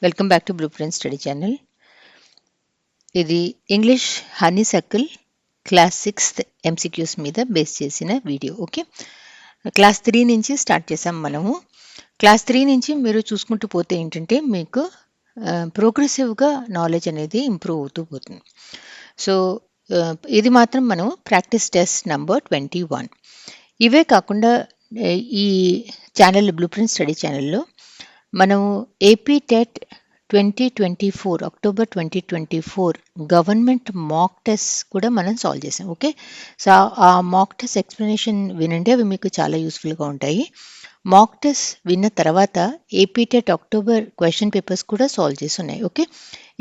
Welcome back to blueprint study channel. ఇది English honey circle class 6th MCQs మీద base చేసిన video. Okay, class 3 నుంచి start చేసాం మనము. క్లాస్ 3 నుంచి మీరు చూసుకుంటూ పోతే ఏంటంటే మీకు ప్రోగ్రెసివ్గా నాలెడ్జ్ అనేది ఇంప్రూవ్ అవుతూ పోతుంది. సో ఇది మాత్రం మనం ప్రాక్టీస్ టెస్ట్ నెంబర్ 21. ఇవే కాకుండా ఈ ఛానల్ బ్లూ ప్రింట్ స్టడీ ఛానల్లో మనము AP TET 2024 October 2024 government mock test కూడా మనం సాల్వ్ చేసాం. ఓకే, సో ఆ మాక్ టెస్ట్ ఎక్స్ప్లెనేషన్ వినండి, అవి మీకు చాలా యూస్ఫుల్గా ఉంటాయి. మాక్ టెస్ట్ విన్న తర్వాత AP TET October question papers కూడా సాల్వ్ చేసి ఉన్నాయి. ఓకే,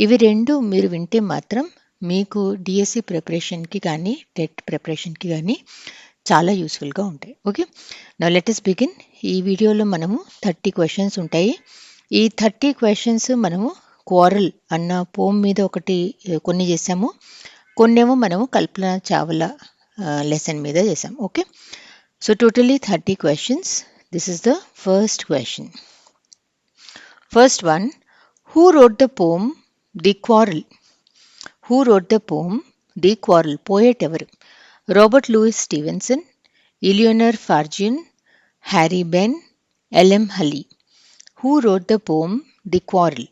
ఇవి రెండు మీరు వింటే మాత్రం మీకు డిఎస్సి ప్రిపరేషన్కి కానీ టెట్ ప్రిపరేషన్కి కానీ చాలా యూస్ఫుల్గా ఉంటాయి. Okay, now let us begin. ఈ వీడియోలో మనము 30 క్వశ్చన్స్ ఉంటాయి. ఈ 30 క్వశ్చన్స్ మనము క్వారల్ అన్న పోమ్ మీద కొన్ని చేసాము, కొన్నేమో మనము కల్పన చావ్లా లెసన్ మీద చేసాము. Okay, so totally 30 questions. This is the first question. First one, who wrote the poem the quarrel? Who wrote the poem the quarrel? Poet ఎవరు? Robert Louis Stevenson, Eleanor Farjeon, Harry Behn, L M Hailey. Who wrote the poem The Quarrel?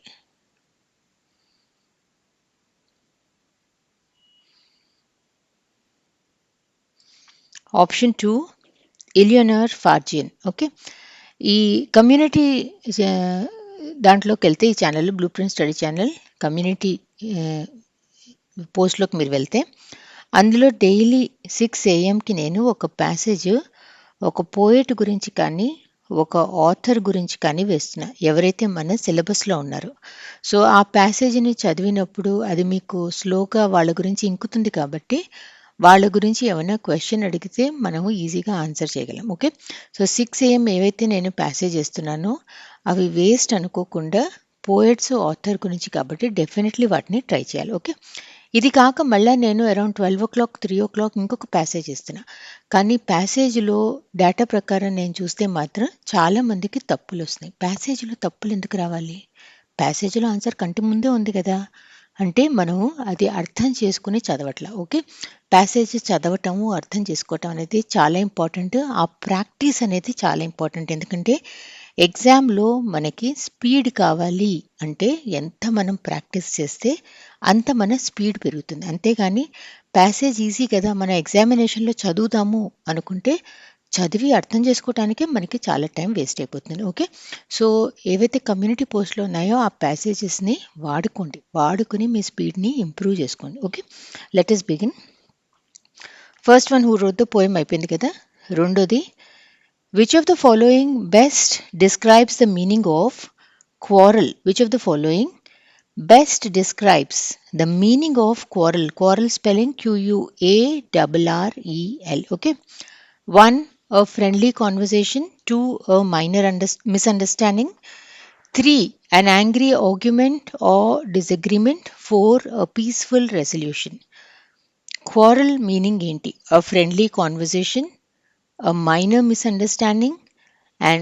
Option 2, Eleanor Farjeon. Okay, ఈ community దాంట్లోకి వెళ్తే, ఈ channel blueprint study channel community పోస్ట్లోకి మీరు వెళ్తే అందులో daily 6 AM నేను ఒక ప్యాసేజ్ ఒక పోయెట్ గురించి కానీ ఒక ఆథర్ గురించి కానీ వేస్తున్నా, ఎవరైతే మన సిలబస్లో ఉన్నారో. సో ఆ ప్యాసేజ్ని చదివినప్పుడు అది మీకు స్లోగా వాళ్ళ గురించి ఇంకుతుంది, కాబట్టి వాళ్ళ గురించి ఏమైనా క్వశ్చన్ అడిగితే మనము ఈజీగా ఆన్సర్ చేయగలం. ఓకే, సో 6 AM ఏవైతే నేను ప్యాసేజ్ చేస్తున్నానో అవి వేస్ట్ అనుకోకుండా పోయెట్స్ ఆథర్ గురించి, కాబట్టి డెఫినెట్లీ వాటిని ట్రై చేయాలి. ఓకే, ఇది కాక మళ్ళీ నేను అరౌండ్ 12 o'clock 3 o'clock ఇంకొక ప్యాసేజ్ ఇస్తున్నా, కానీ ప్యాసేజ్లో డేటా ప్రకారం నేను చూస్తే మాత్రం చాలా మందికి తప్పులు వస్తున్నాయి. ప్యాసేజ్లో తప్పులు ఎందుకు రావాలి? ప్యాసేజ్లో ఆన్సర్ కంటి ముందే ఉంది కదా, అంటే మనము అది అర్థం చేసుకుని చదవట్లా. ఓకే, ప్యాసేజ్ చదవటము అర్థం చేసుకోవటం అనేది చాలా ఇంపార్టెంట్. ఆ ప్రాక్టీస్ అనేది చాలా ఇంపార్టెంట్, ఎందుకంటే ఎగ్జామ్లో మనకి స్పీడ్ కావాలి అంటే ఎంత మనం ప్రాక్టీస్ చేస్తే అంత మన స్పీడ్ పెరుగుతుంది. అంతేగాని ప్యాసేజ్ ఈజీ కదా, మన ఎగ్జామినేషన్లో చదువుదాము అనుకుంటే చదివి అర్థం చేసుకోవటానికే మనకి చాలా టైం వేస్ట్ అయిపోతుంది. ఓకే, సో ఏవైతే కమ్యూనిటీ పోస్ట్లో ఉన్నాయో ఆ ప్యాసేజెస్ని వాడుకుని మీ స్పీడ్ని ఇంప్రూవ్ చేసుకోండి. Okay, let us begin. First one, who wrote the poem అయిపోయింది కదా. రెండోది, which of the following best describes the meaning of quarrel? Which of the following best describes the meaning of quarrel? Quarrel spelling QUARREL. Okay, 1, a friendly conversation. 2, a minor misunderstanding. 3, an angry argument or disagreement. 4, a peaceful resolution. Quarrel meaning enti? A friendly conversation, a minor misunderstanding, an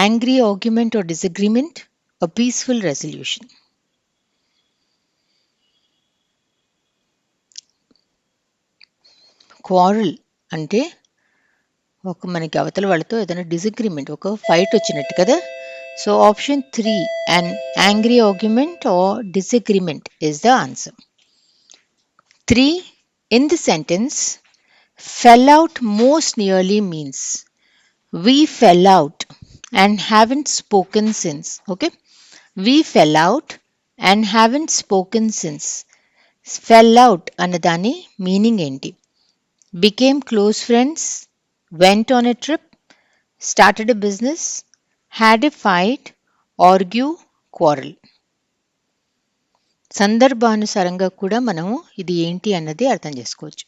angry argument or disagreement, a peaceful resolution. Quarrel అంటే ఒక మనకి అవతల వాళ్ళతో ఏదైనా disagreement, ఒక fight వచ్చినట్టు కదా. So option 3, an angry argument are disagreement is the answer. 3, in the sentence fell out most nearly means we fell out and haven't spoken since. Okay, we fell out and haven't spoken since. Fell out అన్నదాని meaning ఏంటి? Became close friends, went on a trip, started a business, had a fight, argue, quarrel. సందర్భానుసారంగా కూడా మనము ఇది ఏంటి అన్నది అర్థం చేసుకోవచ్చు.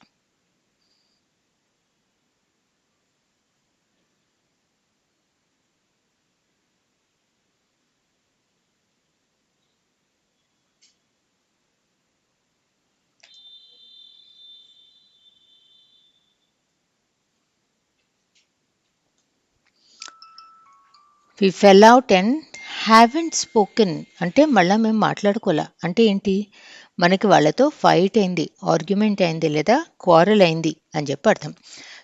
We fell out and haven't spoken అంటే మళ్ళీ మేము మాట్లాడుకోలే అంటే ఏంటి మనకి వాళ్ళతో ఫైట్ అయింది ఆర్గ్యుమెంట్ అయింది లేదా క్వారల్ అయింది అని చెప్పి అర్థం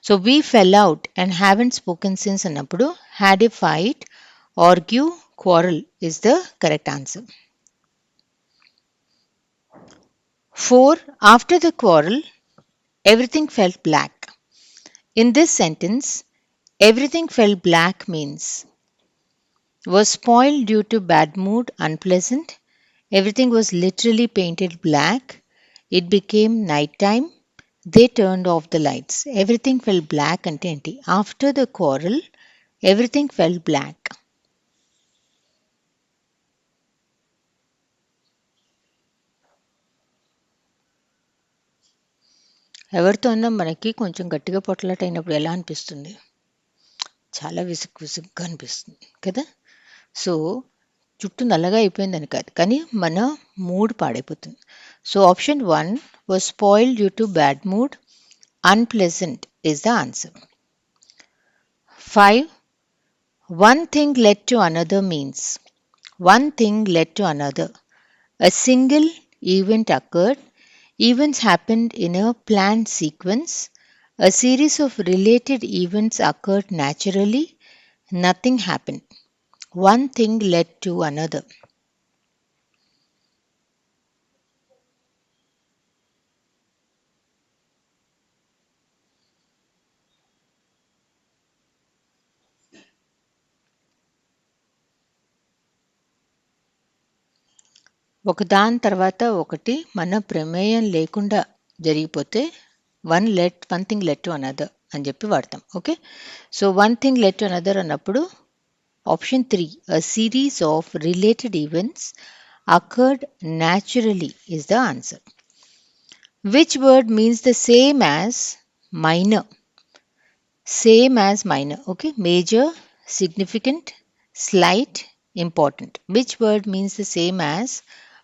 so we fell out and haven't spoken since అన్నప్పుడు had a fight argue quarrel is the correct answer 4 after the quarrel everything felt black in this sentence everything felt black means was spoiled due to bad mood, unpleasant. Everything was literally painted black. It became night time. They turned off the lights. Everything felt black and empty. After the quarrel, everything felt black. ఎవరితో అన్నా మనకి కొంచెం గట్టిగా పొట్లాట అయినప్పుడు ఎలా అనిపిస్తుంది చాలా విసుగ్గా అనిపిస్తుంది కదా సో చుట్టూ నల్లగా అయిపోయిందని కాదు కానీ మన మూడ్ పాడైపోతుంది so option 1 was spoiled due to bad mood unpleasant is the answer 5 one thing led to another means one thing led to another a single event occurred events happened in a planned sequence a series of related events occurred naturally nothing happened one thing led to another ఒక దాని తర్వాత ఒకటి మన ప్రమేయం లేకుండా జరిగిపోతే one thing led to another అని చెప్పి వాడతాం okay so one thing led to another అన్నప్పుడు option 3 a series of related events occurred naturally is the answer which word means the same as minor okay major significant slight important which word means the same as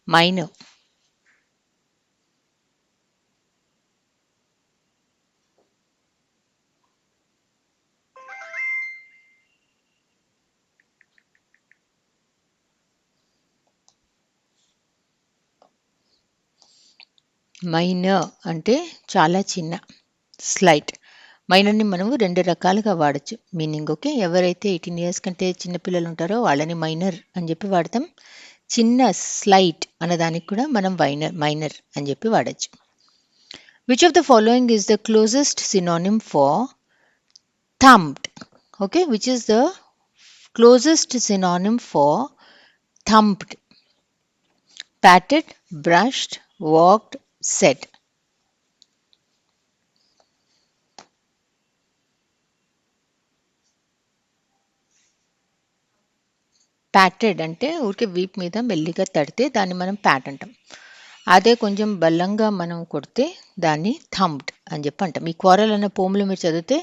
minor minor అంటే చాలా చిన్న slight మైనర్ని మనము 2 రకాలుగా వాడచ్చు meaning okay ఎవరైతే 18 years కంటే చిన్నపిల్లలు ఉంటారో వాళ్ళని మైనర్ అని చెప్పి వాడతాం చిన్న స్లైట్ అన్నదానికి కూడా మనం మైనర్ అని చెప్పి వాడచ్చు which of the following is the closest synonym for thumbed okay which is the closest synonym for thumped patted brushed walked said patted అంటే ఊరికే వీప్ మీద మెల్లిగా తడితే దాన్ని మనం ప్యాట్ అంటాం అదే కొంచెం బలంగా మనం కొడితే దాన్ని థంప్డ్ అని చెప్పి అంటాం ఈ క్వారల్ అన్న పోమ్లో మీరు చదివితే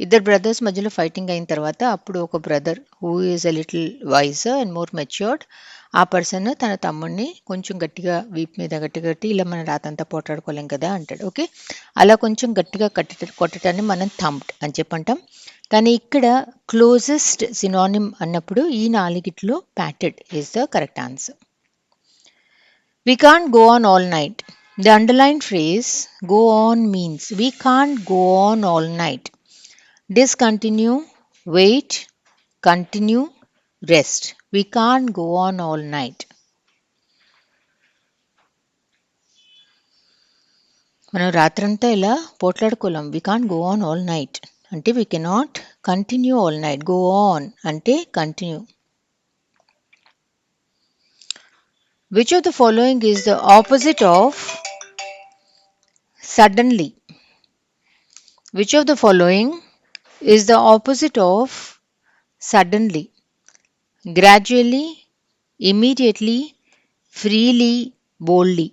ఇద్దరు బ్రదర్స్ మధ్యలో ఫైటింగ్ అయిన తర్వాత అప్పుడు ఒక brother who is a little wiser and more matured a person తన తమ్ముడిని కొంచెం గట్టిగా వీప్ మీద గట్టిగా కట్టి ఇలా మన రాతంతా పోటాడుకోలేం కదా అంటాడు ఓకే అలా కొంచెం గట్టిగా కొట్టడాన్ని మనం థంప్డ్ అని చెప్పంటాం కానీ ఇక్కడ క్లోజెస్ట్ సినానిమ్ అన్నప్పుడు ఈ నాలుగిట్లో patted is the correct answer we can't go on all night the underlined phrase go on means we can't go on all night discontinue wait continue rest we can't go on all night మనం రాత్రంతా ఇలా పోట్లాడుకోలేం we can't go on all night అంటే we cannot continue all night go on అంటే continue which of the following is the opposite of suddenly which of the following is the opposite of suddenly gradually immediately freely boldly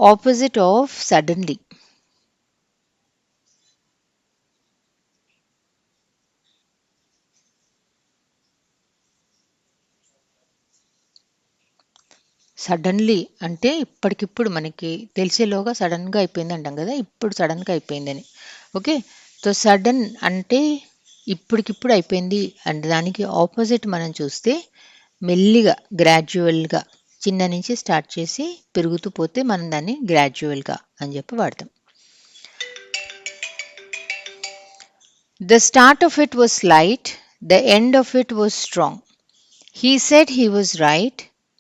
opposite of suddenly suddenly అంటే ఇప్పటికిప్పుడు మనకి తెలిసేలోగా సడన్గా అయిపోయింది అంటాం కదా ఇప్పుడు సడన్గా అయిపోయిందని ఓకే సో సడన్ అంటే ఇప్పటికిప్పుడు అయిపోయింది అండ్ దానికి ఆపోజిట్ మనం చూస్తే మెల్లిగా గ్రాడ్యువల్గా చిన్న నుంచి స్టార్ట్ చేసి పెరుగుతూ పోతే మనం దాన్ని గ్రాడ్యువల్గా అని చెప్పి వాడతాం. The start of it was light, the end of it was strong. He said he was right,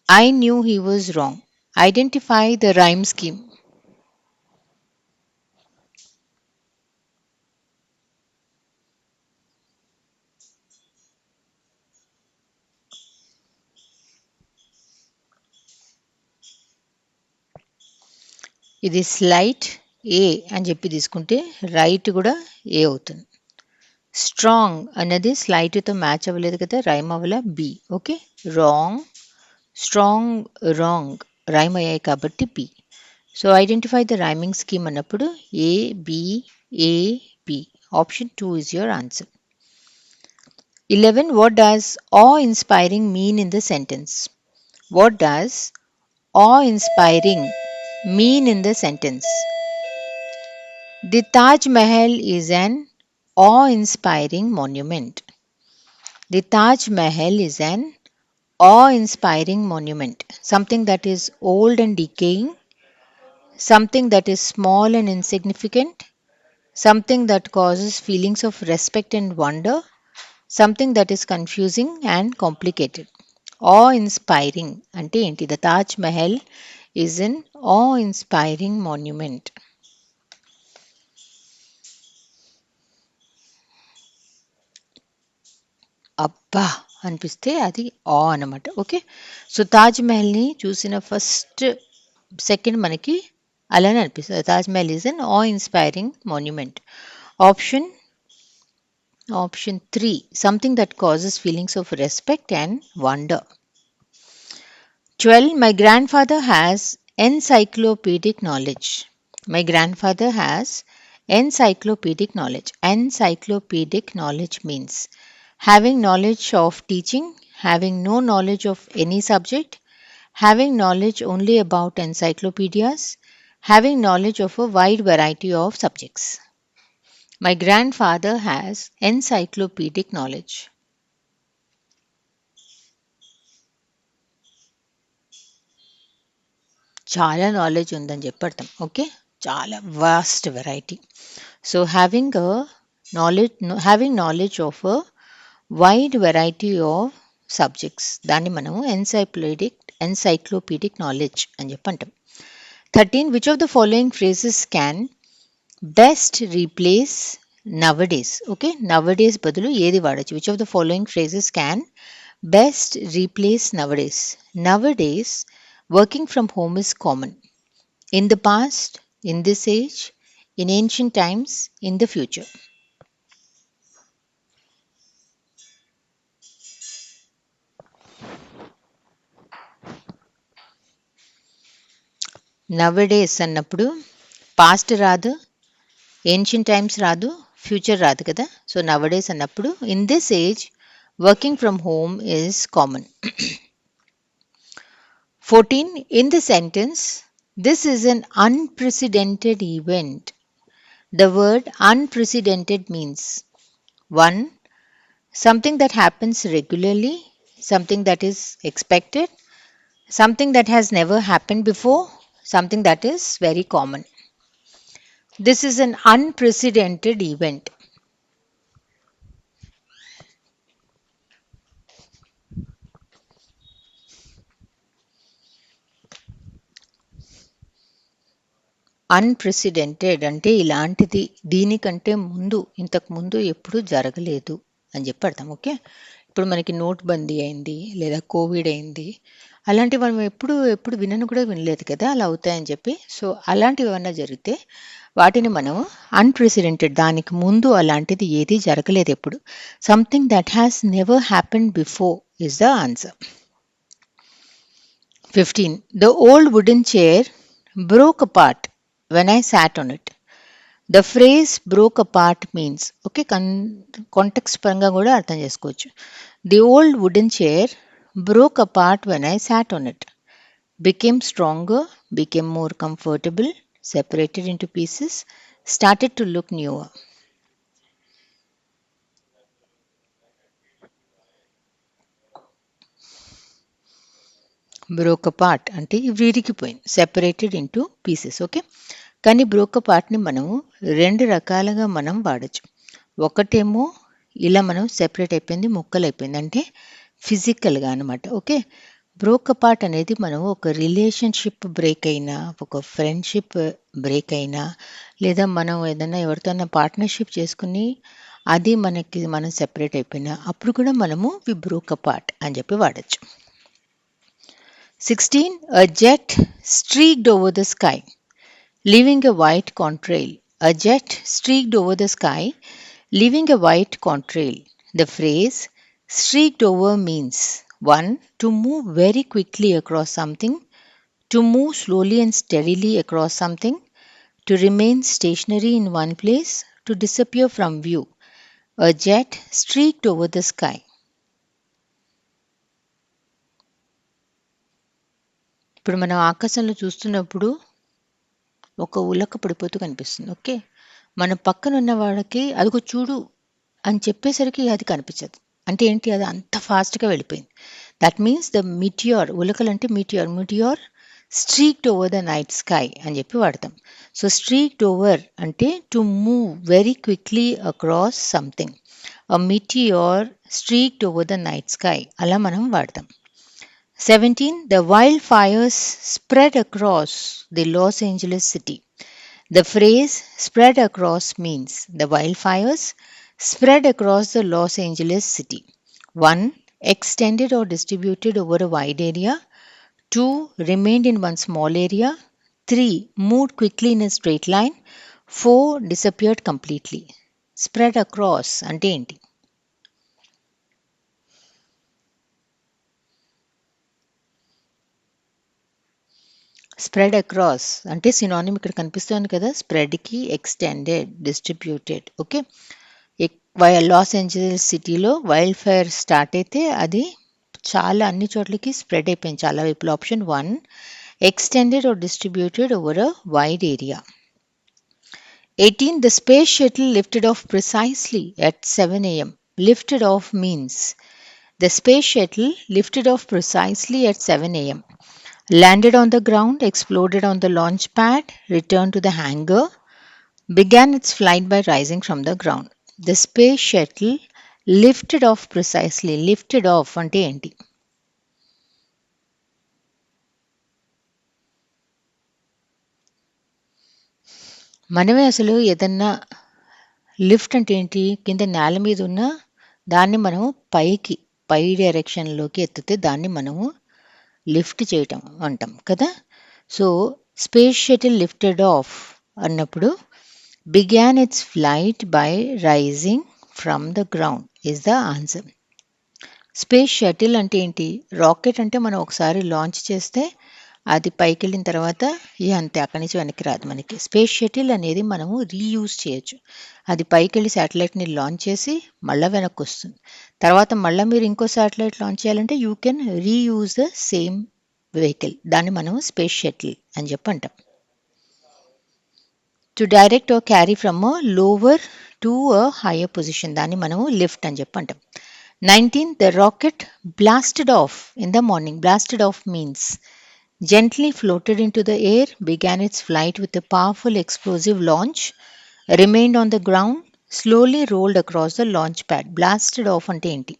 I knew he was wrong. Identify the rhyme scheme. ఇది స్లైట్ ఏ అని చెప్పి తీసుకుంటే రైట్ కూడా ఏ అవుతుంది. స్ట్రాంగ్ అనేది స్లైట్తో మ్యాచ్ అవ్వలేదు కదా, రైమ్ అవ్వల B. Okay, wrong, strong, wrong rhyme అయ్యాయి కాబట్టి B. So identify the rhyming scheme అన్నప్పుడు A B, A B. Option 2 is your answer. 11. What does awe-inspiring mean in the sentence? What does awe-inspiring mean in the sentence? The Taj Mahal is an awe-inspiring monument. The Taj Mahal is an awe-inspiring monument. Something that is old and decaying, something that is small and insignificant, something that causes feelings of respect and wonder, something that is confusing and complicated. Awe-inspiring అంటే ఏంటి? The Taj Mahal is an awe-inspiring monument. అబ్బా అనిపిస్తే అది ఆ అనమాట. Okay, so Taj మహల్ని చూసిన first second మనకి అలానే అనిపిస్తుంది. తాజ్ మహల్ ఈజ్ అన్ ఆ inspiring monument. Option 3, something that causes feelings of respect and wonder. 12. My grandfather has encyclopedic knowledge. My grandfather has encyclopedic knowledge. Encyclopedic knowledge means having knowledge of teaching, having no knowledge of any subject, having knowledge only about encyclopedias, having knowledge of a wide variety of subjects. My grandfather has encyclopedic knowledge. చాలా knowledge ఉందని చెప్పి అర్థం. Okay, చాలా vast variety. So having knowledge of a wide variety of subjects, దాన్ని మనము encyclopedic knowledge అని చెప్పి అంటాం. 13. Which of the following phrases can best replace nowadays? Okay, nowadays బదులు ఏది వాడచ్చు? Which of the following phrases can best replace nowadays? Nowadays, working from home is common. In the past, in this age, in ancient times, in the future. Nowadays అన్నప్పుడు past రాదు, ancient times రాదు, future రాదు కదా. So నవడేస్ అన్నప్పుడు in this age working from home is common. 14. In the sentence, this is an unprecedented event. The word unprecedented means 1. Something that happens regularly, something that is expected, something that has never happened before, something that is very common. This is an unprecedented event. Unprecedented అంటే ఇలాంటిది, దీనికంటే ముందు, ఇంతకు ముందు ఎప్పుడూ జరగలేదు అని చెప్పి అర్థం. ఓకే, ఇప్పుడు మనకి నోట్బందీ అయింది లేదా కోవిడ్ అయింది, అలాంటివి మనం ఎప్పుడు వినను కూడా వినలేదు కదా, అలా అవుతాయని చెప్పి. సో అలాంటివి ఏమన్నా జరిగితే వాటిని మనం అన్ప్రెసిడెంటెడ్, దానికి ముందు అలాంటిది ఏది జరగలేదు ఎప్పుడు. Something that has never happened before is the answer. 15. The old wooden chair broke apart when I sat on it. The phrase broke apart means, okay, context పరంగా కూడా అర్థం చేసుకోవచ్చు. The old wooden chair broke apart when I sat on it. Became stronger, became more comfortable, separated into pieces, started to look newer. Broke apart అంటే విరిగిపోయింది, separated into pieces. Okay, కానీ broke అపార్ట్ని మనము రెండు రకాలుగా మనం వాడచ్చు. ఒకటేమో ఇలా మనం సెపరేట్ అయిపోయింది, ముక్కలు అయిపోయింది అంటే ఫిజికల్గా అనమాట. ఓకే, బ్రోక్ అపార్ట్ అనేది మనం ఒక రిలేషన్షిప్ బ్రేక్ అయినా, ఒక ఫ్రెండ్షిప్ బ్రేక్ అయినా, లేదా మనం ఏదైనా ఎవరితోనైనా పార్ట్నర్షిప్ చేసుకుని అది మనకి మనం సెపరేట్ అయిపోయినా అప్పుడు కూడా మనము వి బ్రోక్ అపార్ట్ అని చెప్పి వాడచ్చు. 16. A jet streaked over the sky, leaving a white contrail. A jet streaked over the sky, leaving a white contrail. The phrase streaked over means 1. To move very quickly across something, to move slowly and steadily across something, to remain stationary in one place, to disappear from view. A jet streaked over the sky. ఇప్పుడు మనం ఆకాశంలో చూస్తున్నప్పుడు ఒక ఉలక పడిపోతూ కనిపిస్తుంది. Okay, మన పక్కన ఉన్న వాళ్ళకి అదిగో చూడు అని చెప్పేసరికి అది కనిపించదు. అంటే ఏంటి, అది అంత ఫాస్ట్గా వెళ్ళిపోయింది. దట్ మీన్స్ ద మిటియోర్, ఉలకలు అంటే Meteor streaked over the night sky అని చెప్పి వాడతాం. సో స్ట్రీక్డ్ ఓవర్ అంటే to move very quickly across something. A Meteor streaked over the night sky అలా మనం వాడతాం. 17. The wildfires spread across the Los Angeles city. The phrase spread across means the wildfires spread across the Los Angeles city. 1. Extended or distributed over a wide area. 2. Remained in one small area. 3. Moved quickly in a straight line. 4. Disappeared completely. Spread across ante enti? Spread across అంటే synonym ఇక్కడ కనిపిస్తుంది కదా, స్ప్రెడ్కి extended, distributed. Okay, Los Angeles సిటీలో wildfire start అయితే అది చాలా అన్ని చోట్లకి స్ప్రెడ్ అయిపోయింది, చాలా వైపులు. Option 1 extended or distributed over a wide area. 18. The space shuttle lifted off precisely at 7 a.m. Lifted off means the space shuttle lifted off precisely at 7 a.m. Landed on the ground, exploded on the launch pad, returned to the hangar, began its flight by rising from the ground. The space shuttle lifted off precisely. Lifted off ante enti? మనమే అసలు ఏదన్నా lift అంటే ఏంటి, కింద నేల మీద ఉన్న దాన్ని మనము పై డైరెక్షన్లోకి ఎత్తితే దాన్ని మనము లిఫ్ట్ చేయటం అంటాం కదా. So space shuttle lifted off అన్నప్పుడు began its flight by rising from the ground is the answer. Space shuttle అంటే ఏంటి, రాకెట్ అంటే మనం ఒకసారి లాంచ్ చేస్తే అది పైకి వెళ్ళిన తర్వాత అంతే, అక్కడి నుంచి వెనక్కి రాదు మనకి. స్పేస్ షటిల్ అనేది మనము రీయూజ్ చేయొచ్చు. అది పైకి వెళ్ళి శాటిలైట్ని లాంచ్ చేసి మళ్ళీ వెనక్కి వస్తుంది. తర్వాత మళ్ళీ మీరు ఇంకో శాటిలైట్ లాంచ్ చేయాలంటే you can reuse the same vehicle. దాన్ని మనం స్పేస్ షటిల్ అని చెప్పి అంటాం. To direct or carry from a lower to a higher position, దాన్ని మనము లిఫ్ట్ అని చెప్పి అంటాం. 19. The rocket blasted off in the morning. Blasted off means gently floated into the air, began its flight with a powerful explosive launch, remained on the ground, slowly rolled across the launch pad. Blasted off ante enti?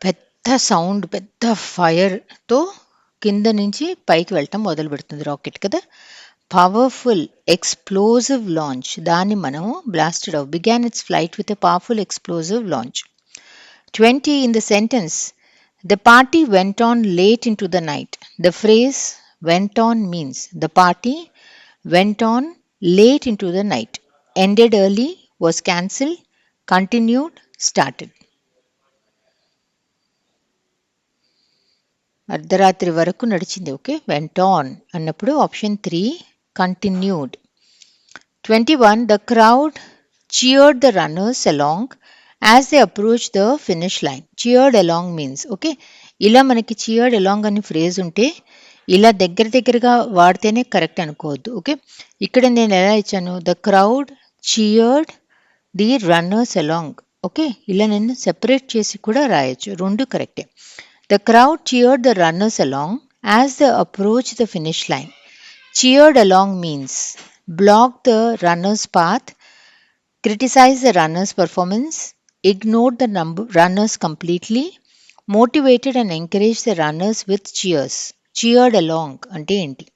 పెద్ద sound, పెద్ద ఫైర్తో కింద నుంచి పైకి వెళ్ళటం మొదలు పెడుతుంది rocket కదా. Powerful explosive launch, దాన్ని మనము blasted of. Began its flight with a powerful explosive launch. 20. In the sentence, the party went on late into the night. The phrase went on means the party went on late into the night. Ended early, was cancelled, continued, started. అర్ధరాత్రి వరకు నడిచింది. Okay, went on అన్నప్పుడు option 3 continued. 21. The crowd cheered the runners along as they approached the finish line. Cheered along means, okay, ఇలా మనకి cheered along అనే phrase ఉంటే ఇలా దగ్గరగా వాడితేనే కరెక్ట్ అనుకోవద్దు. ఓకే, ఇక్కడ నేను ఎలా ఇచ్చాను, the crowd cheered the runners along okay, ఇలా నేను సెపరేట్ చేసి కూడా రాయొచ్చు, రెండు కరెక్టే. The crowd cheered the runners along as they approached the finish line. Cheered along means block the runner's path, criticize the runner's performance, ignored the runners completely, motivated and encouraged the runners with cheers. Cheered along అంటే ఏంటి?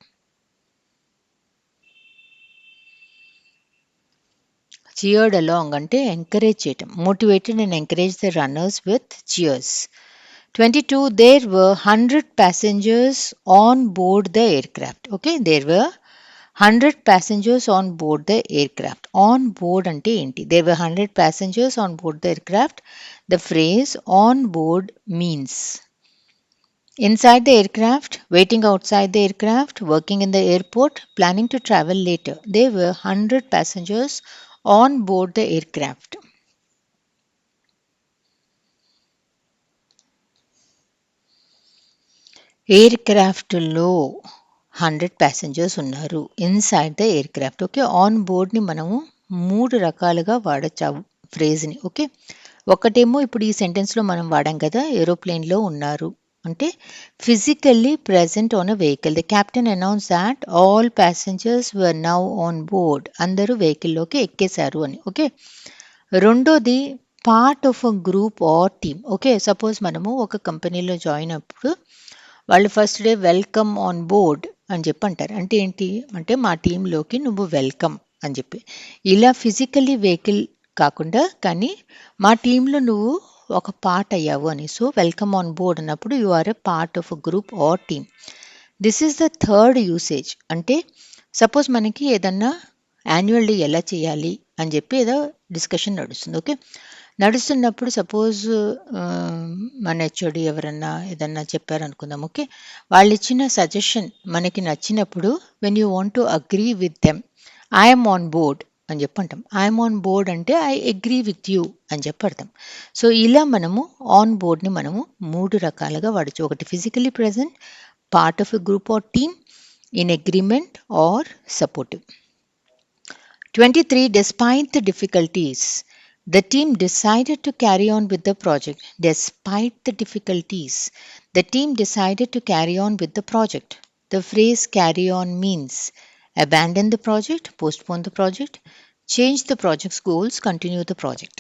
Cheered along అంటే encourage చేయటం. Motivated and encouraged the runners with cheers. 22. There were 100 passengers on board the aircraft. Okay, there were 100 passengers on board the aircraft. On board ante enti? There were 100 passengers on board the aircraft. The phrase on board means inside the aircraft, waiting outside the aircraft, working in the airport, planning to travel later. There were 100 passengers on board the aircraft. ఎయిర్‌క్రాఫ్ట్‌లో 100 passengers ఉన్నారు. Inside the aircraft. Okay. On బోర్డ్‌ని మనము 3 రకాలుగా వాడొచ్చు ఆ ఫ్రేజ్‌ని. Okay. ఒకటేమో ఇప్పుడు ఈ సెంటెన్స్‌లో మనం వాడాం కదా! ఏరోప్లేన్‌లో ఉన్నారు అంటే physically present on a vehicle. The captain announce that all passengers were now on board. అందరూ వెహికల్‌లోకి ఎక్కేశారు అని. ఓకే. రెండోది part of a group or team. Okay. Suppose మనము ఒక కంపెనీలో జాయిన్ అప్పుడు వాళ్ళు first day welcome on board అని చెప్పి అంటారు. అంటే ఏంటి అంటే మా టీంలోకి నువ్వు వెల్కమ్ అని చెప్పి. ఇలా ఫిజికల్లీ వెహికల్ కాకుండా కానీ మా టీంలో నువ్వు ఒక పార్ట్ అయ్యావు అని. సో వెల్కమ్ ఆన్ బోర్డ్ అన్నప్పుడు you are a part of a group or team. This is the third usage. అంటే సపోజ్ మనకి ఏదన్నా యాన్యువల్ డే ఎలా చేయాలి అని చెప్పి ఏదో డిస్కషన్ నడుస్తుంది. ఓకే. నడుస్తున్నప్పుడు సపోజ్ మన హెచ్ఓడి ఎవరన్నా ఏదన్నా చెప్పారనుకుందాం. ఓకే. వాళ్ళు ఇచ్చిన సజెషన్ మనకి నచ్చినప్పుడు when you want to agree with them I'm on board అని చెప్పి అంటాం. ఐఎమ్ ఆన్ బోర్డ్ అంటే ఐ అగ్రీ విత్ యూ అని చెప్పి అర్థం. సో ఇలా మనము ఆన్ బోర్డ్ని మనము 3 రకాలుగా వాడచ్చు. ఒకటి physically present, part of a group or team, in agreement or supportive. 23. Despite the difficulties, the team decided to carry on with the project. Despite the difficulties, the team decided to carry on with the project. The phrase carry on means abandon the project, postpone the project, change the project's goals, continue the project.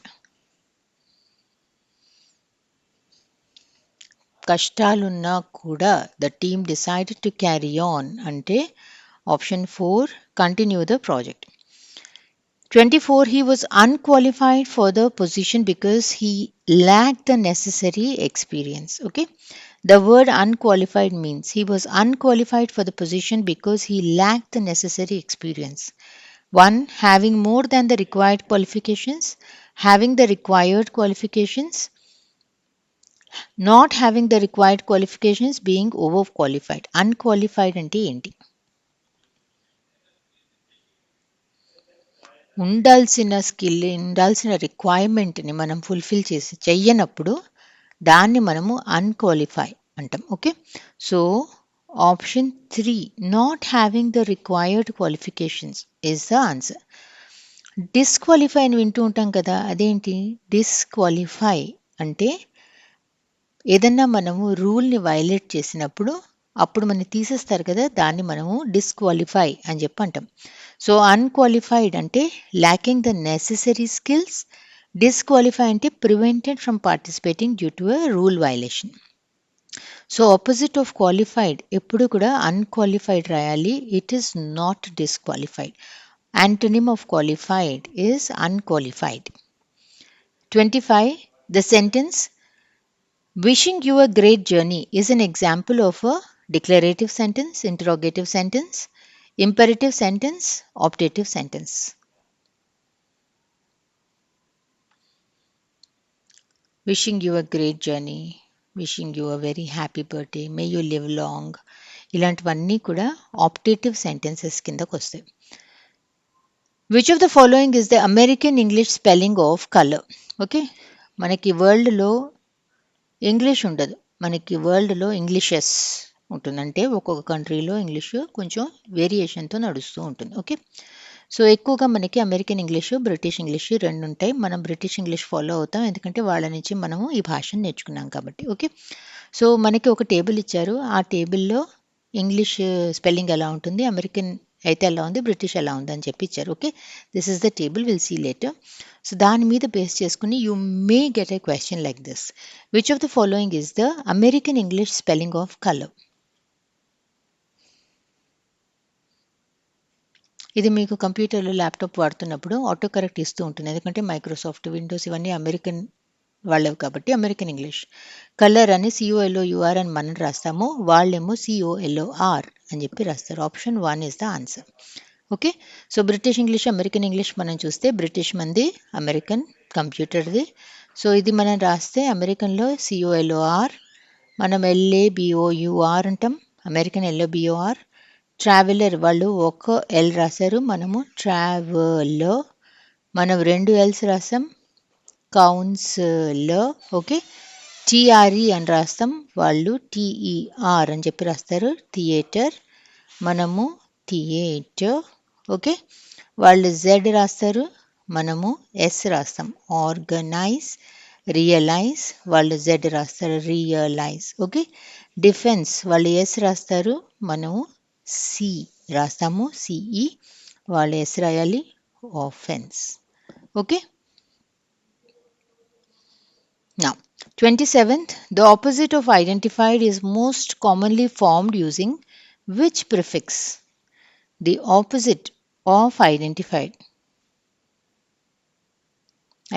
కష్టాలున్నా కూడా the team decided to carry on అంటే option 4 continue the project. 24. He was unqualified for the position because he lacked the necessary experience. Okay. The word unqualified means he was unqualified for the position because he lacked the necessary experience. 1. Having more than the required qualifications. Having the required qualifications. Not having the required qualifications, being overqualified. Unqualified ante enti? ఉండాల్సిన skill, ఉండాల్సిన రిక్వైర్మెంట్ని మనం fulfil చేసి చెయ్యనప్పుడు దాన్ని మనము unqualify అంటాం. Okay. So option 3 not having the required qualifications is the answer. Disqualify అని వింటూ ఉంటాం కదా, అదేంటి? డిస్క్వాలిఫై అంటే ఏదన్నా మనము రూల్ని వైలేట్ చేసినప్పుడు అప్పుడు మనం తీసేస్తారు కదా, దాన్ని మనము డిస్క్వాలిఫై అని చెప్పి అంటాం. సో అన్క్వాలిఫైడ్ అంటే lacking the necessary skills, disqualify అంటే prevented from participating due to a rule violation. So opposite of qualified ఎప్పుడు కూడా అన్క్వాలిఫైడ్ రాయాలి. It is not disqualified. Antonym of qualified is unqualified. 25. The sentence wishing you a great journey is an example of a declarative sentence, interrogative sentence, imperative sentence, optative sentence. Wishing you a great journey, wishing you a very happy birthday, may you live long, ఇలాంటివన్నీ కూడా optative sentences కిందకు వస్తాయి. Which of the following is the American English spelling of colour? Okay. మనకి వరల్డ్లో English ఉండదు, మనకి వరల్డ్లో ఇంగ్లీషెస్ ఉంటుందంటే ఒక్కొక్క కంట్రీలో ఇంగ్లీష్ కొంచెం వేరియేషన్తో నడుస్తూ ఉంటుంది. ఓకే. సో ఎక్కువగా మనకి అమెరికన్ ఇంగ్లీష్, బ్రిటిష్ ఇంగ్లీష్ రెండు ఉంటాయి. మనం బ్రిటిష్ ఇంగ్లీష్ ఫాలో అవుతాం. ఎందుకంటే వాళ్ళ నుంచి మనము ఈ భాషను నేర్చుకున్నాం కాబట్టి. ఓకే. సో మనకి ఒక టేబుల్ ఇచ్చారు. ఆ టేబుల్‌లో ఇంగ్లీష్ స్పెల్లింగ్ ఎలా ఉంటుంది, అమెరికన్ అయితే ఎలా ఉంది, బ్రిటిష్ ఎలా ఉంది అని చెప్పి ఇచ్చారు. Okay. This is the table, will see later. So దాని మీద బేస్ చేసుకుని you may get a question like this: which of the following is the American English spelling of colour? ఇది మీకు కంప్యూటర్‌లో, ల్యాప్‌టాప్ వాడుతున్నప్పుడు ఆటో కరెక్ట్ ఇస్తూ ఉంటుంది. ఎందుకంటే Microsoft, Windows ఇవన్నీ అమెరికన్ వాళ్ళవి కాబట్టి అమెరికన్ ఇంగ్లీష్. కలర్ అని COLOUR అని మనం రాస్తాము. వాళ్ళేమో COLOR అని చెప్పి రాస్తారు. Option 1 is the answer. Okay. So British English, American English మనం చూస్తే బ్రిటిష్ మంది, అమెరికన్ కంప్యూటర్‌ది. సో ఇది మనం రాస్తే అమెరికన్‌లో COLOR, మనం LABOUR అంటాం. American LOBOR. ట్రావెలర్ వాళ్ళు ఒక ఎల్ రాశారు, మనము ట్రావెల్, మనం 2 ఎల్స్ రాసాం. కౌన్సిలర్. ఓకే. TRE అని రాస్తాం, వాళ్ళు TER అని చెప్పి రాస్తారు. థియేటర్, మనము థియేటర్. ఓకే. వాళ్ళు Z రాస్తారు, మనము S రాస్తాం. ఆర్గనైజ్, రియలైజ్, వాళ్ళు Z రాస్తారు. రియలైజ్. ఓకే. డిఫెన్స్ వాళ్ళు S రాస్తారు, మనము C రాస్తాము. CE, వాళ్ళు S రాయాలి. Offence. Okay. Now, 27th, the opposite of identified is most commonly formed using which prefix? The opposite of identified.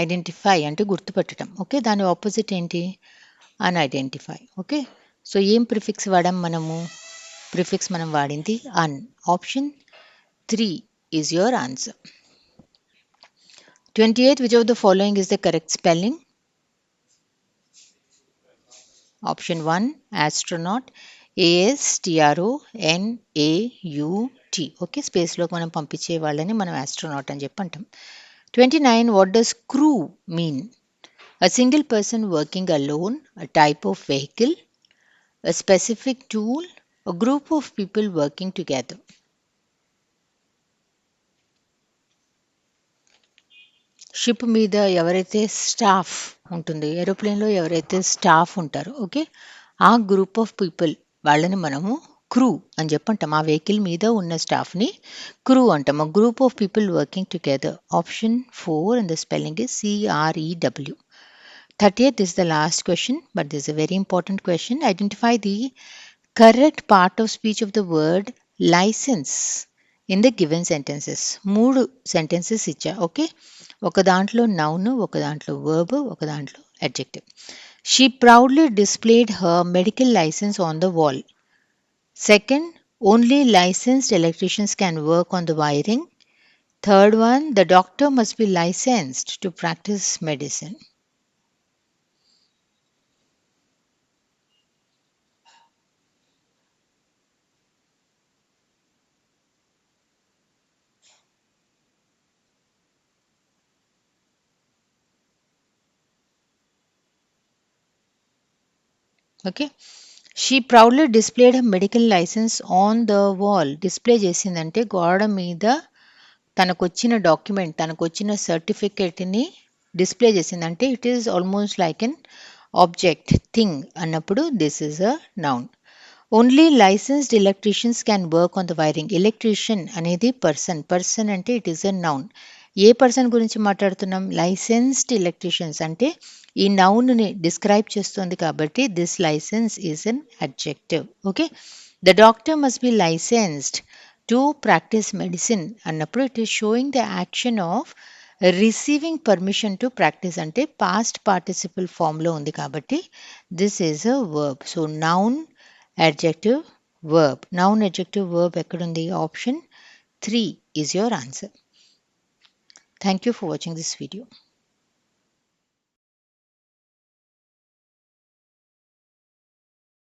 Identify అంటే గుర్తుపట్టడం. ఓకే. దాని ఆపోజిట్ ఏంటి? అన్ఐడెంటిఫై. ఓకే. సో ఏం ప్రిఫిక్స్ వాడాం మనము? ప్రిఫిక్స్ మనం వాడింది un. Option 3 is your answer. 28th, which of the following is the correct spelling? Option 1, astronaut. ASTRONAUT. Okay. స్పేస్లోకి మనం పంపించే వాళ్ళని మనం ఆస్ట్రోనాట్ అని చెప్పి అంటాం. 29, what does crew mean? A single person working alone, a type of vehicle, a specific tool, a group of people working together. Ship మీద ఎవరైతే staff ఉంటుంది, ఏరోప్లేన్లో ఎవరైతే స్టాఫ్ ఉంటారో, ఓకే, ఆ గ్రూప్ ఆఫ్ పీపుల్ వాళ్ళని మనము క్రూ అని చెప్పంటాం. ఆ వెహికల్ మీద ఉన్న స్టాఫ్ని క్రూ అంటాం. ఆ group of people working together. Option 4 and the spelling is CREW. 30th is the last question, but this is a very important question. Identify the correct part of speech of the word license in the given sentences. 3 sentences ఇచ్చా. Okay. ఒక దాంట్లో noun, ఒక దాంట్లో verb, ఒక దాంట్లో adjective. She proudly displayed her medical license on the wall. Second, only licensed electricians can work on the wiring. Third one, the doctor must be licensed to practice medicine. Okay. She proudly displayed her medical licence on the wall. Display చేసిందంటే గోడ మీద తనకొచ్చిన document, తనకొచ్చిన సర్టిఫికేట్ని display చేసిందంటే it is almost like an object, thing అన్నప్పుడు this is a noun. Only licensed electricians can work on the wiring. Electrician అనేది person. Person అంటే ఇట్ ఈస్ అ నౌన్. ఏ పర్సన్ గురించి మాట్లాడుతున్నాం? లైసెన్స్డ్ ఎలక్ట్రీషియన్స్ అంటే ఈ నౌన్ని డిస్క్రైబ్ చేస్తుంది కాబట్టి this licence is an adjective. Okay. The doctor must be licensed to practise medicine అన్నప్పుడు it is showing the action of receiving permission to practise అంటే past participle ఫామ్లో ఉంది కాబట్టి this is a verb. So noun, adjective, verb. Noun, adjective, verb ekkudundi? Option 3 is your answer. Thank you for watching this video.